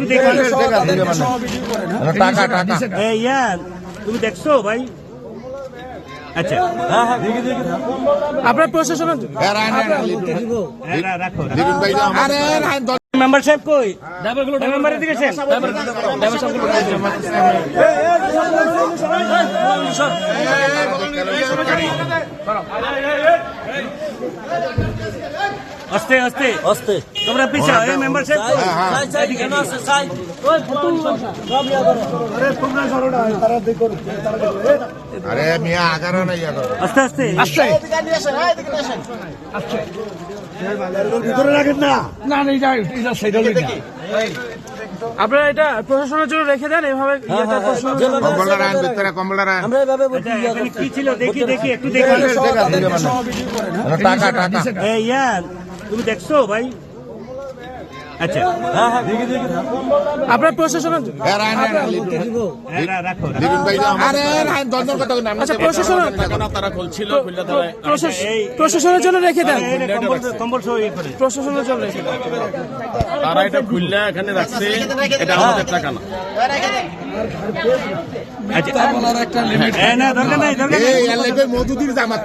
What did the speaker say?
একটু দেখি টাকা টাকা ইয়া তুমি দেখছো ভাই? আচ্ছা আপনার প্রশাসন রাখো মেম্বার সাহেব কই? মেম্বারের দিকে আসেন। আস্তে আস্তে আস্তে তোমরা পিছা মেম্বার সাহেব আরে মিয়া আগারো না ইয়া করো আস্তে আস্তে আপনারা এটা প্রশাসনের জন্য রেখে দেন এভাবে। কম্বলটা রান ভিতরে কম্বলটা রান এখানে কি ছিল দেখি দেখি একটু দেখি টাকা টাকা ইয়া তুমি দেখছো ভাই? আচ্ছা আপনার প্রশাসন রাখো আরে রান দন্দন কথা না আচ্ছা প্রশাসন তারা খুলছিল প্রশাসনের জন্য রেখে দেন। কম্বল সহ ইয়ে করে প্রশাসনের জন্য রেখে দেন। তারা এটা খুললে এখানে রাখছে, এটা আমাদের টাকা না। আচ্ছা না দরকার নাই দরকার নাই এই মধুদির জামাত